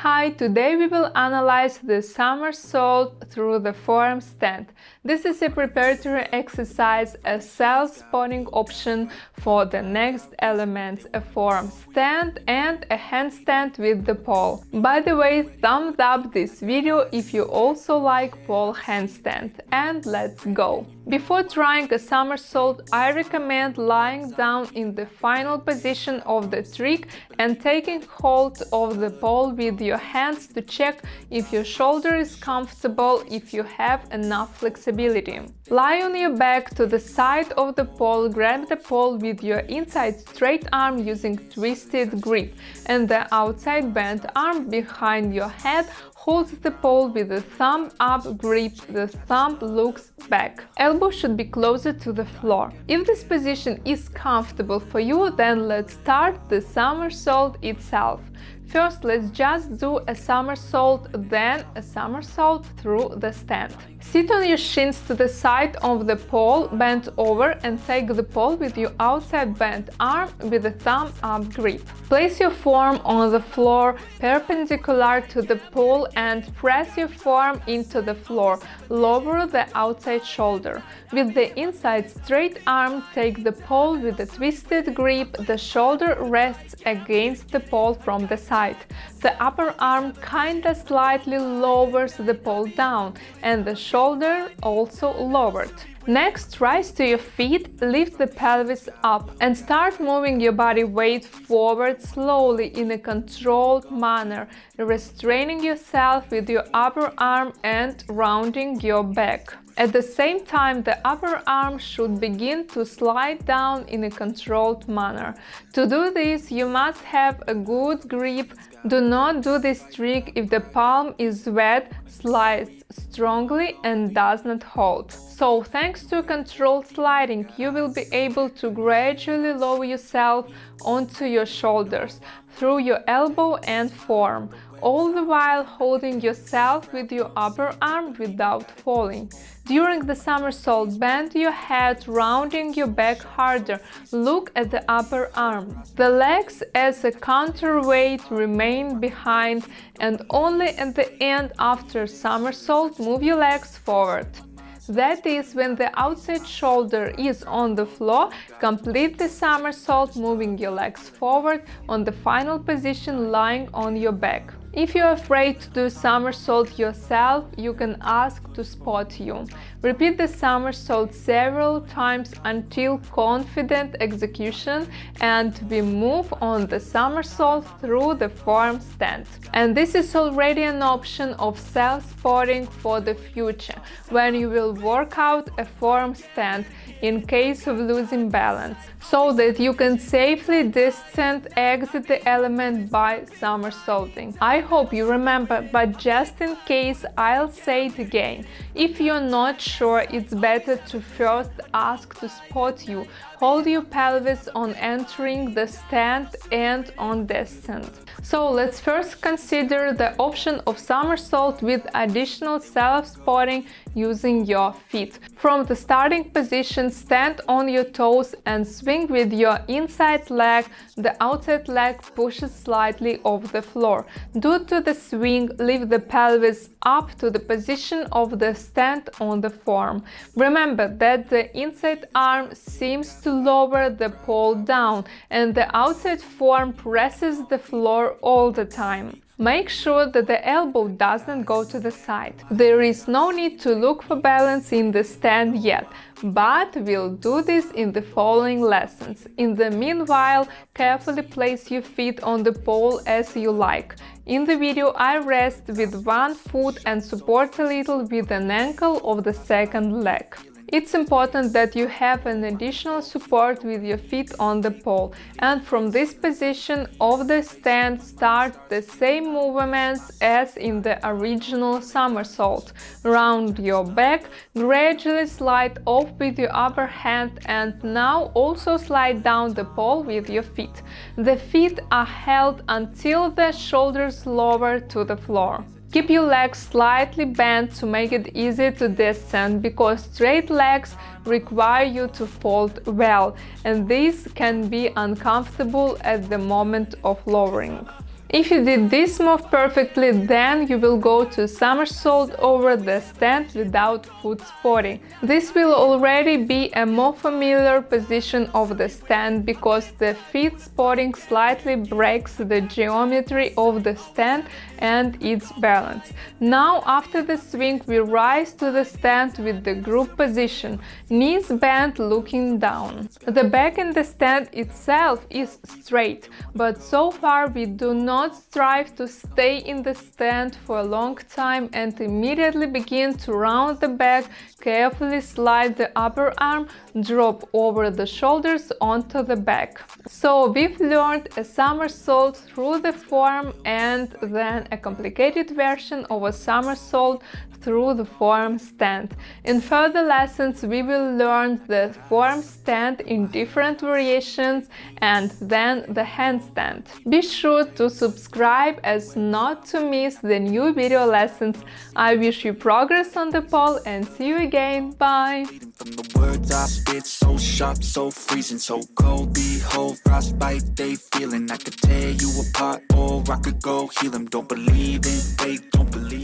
Hi, today we will analyze the somersault through the forearm stand. This is a preparatory exercise, a self-spotting option for the next elements, a forearm stand and a handstand with the pole. By the way, thumbs up this video if you also like pole handstand. And let's go! Before trying a somersault, I recommend lying down in the final position of the trick and taking hold of the pole with your hands to check if your shoulder is comfortable, if you have enough flexibility. Lie on your back to the side of the pole, grab the pole with your inside straight arm using twisted grip, and the outside bent arm behind your head holds the pole with the thumb up grip, the thumb looks back. Elbow should be closer to the floor. If this position is comfortable for you, then let's start the somersault itself. First, let's just do a somersault, then a somersault through the stand. Sit on your shins to the side of the pole, bend over and take the pole with your outside bent arm with the thumb up grip. Place your forearm on the floor perpendicular to the pole and press your forearm into the floor. Lower the outside shoulder. With the inside straight arm, take the pole with a twisted grip. The shoulder rests against the pole from the side. The upper arm kinda slightly lowers the pole down and the shoulder also lowered. Next, rise to your feet, lift the pelvis up and start moving your body weight forward slowly in a controlled manner, restraining yourself with your upper arm and rounding your back. At the same time, the upper arm should begin to slide down in a controlled manner. To do this, you must have a good grip. Do not do this trick if the palm is wet, slides strongly and does not hold. So, thanks to controlled sliding, you will be able to gradually lower yourself onto your shoulders through your elbow and forearm, all the while holding yourself with your upper arm without falling. During the somersault, bend your head, rounding your back harder. Look at the upper arm. The legs as a counterweight remain behind, and only at the end after somersault move your legs forward. That is, when the outside shoulder is on the floor, complete the somersault moving your legs forward on the final position lying on your back. If you're afraid to do somersault yourself, you can ask to spot you. Repeat the somersault several times until confident execution, and we move on the somersault through the forearm stand. And this is already an option of self-spotting for the future, when you will work out a forearm stand in case of losing balance, so that you can safely descend, exit the element by somersaulting. I hope you remember, but just in case, I'll say it again. If you're not sure, it's better to first ask to spot you. Hold your pelvis on entering the stand and on descent. So let's first consider the option of somersault with additional self-spotting using your feet. From the starting position, stand on your toes and swing with your inside leg. The outside leg pushes slightly off the floor. Due to the swing, lift the pelvis up to the position of the stand on the forearm. Remember that the inside arm seems to lower the pole down and the outside forearm presses the floor all the time. Make sure that the elbow doesn't go to the side. There is no need to look for balance in the stand yet, but we'll do this in the following lessons. In the meanwhile, carefully place your feet on the pole as you like. In the video, I rest with one foot and support a little with an ankle of the second leg. It's important that you have an additional support with your feet on the pole, and from this position of the stand start the same movements as in the original somersault. Round your back, gradually slide off with your upper hand, and now also slide down the pole with your feet. The feet are held until the shoulders lower to the floor. Keep your legs slightly bent to make it easy to descend, because straight legs require you to fold well, and this can be uncomfortable at the moment of lowering. If you did this move perfectly, then you will go to somersault over the stand without foot spotting. This will already be a more familiar position of the stand because the feet spotting slightly breaks the geometry of the stand and its balance. Now, after the swing, we rise to the stand with the group position, knees bent looking down. The back in the stand itself is straight, but so far we do not strive to stay in the stand for a long time and immediately begin to round the back, carefully slide the upper arm, drop over the shoulders onto the back. So we've learned a somersault through the forearm and then a complicated version of a somersault through the forearm stand. In further lessons, we will learn the forearm stand in different variations and then the handstand. Be sure to subscribe as not to miss the new video lessons. I wish you progress on the pole and see you again. Bye! From the words I spit, so sharp, so freezing, so cold. Behold, frostbite they feeling. I could tear you apart, or I could go heal them. Don't believe in fate, don't believe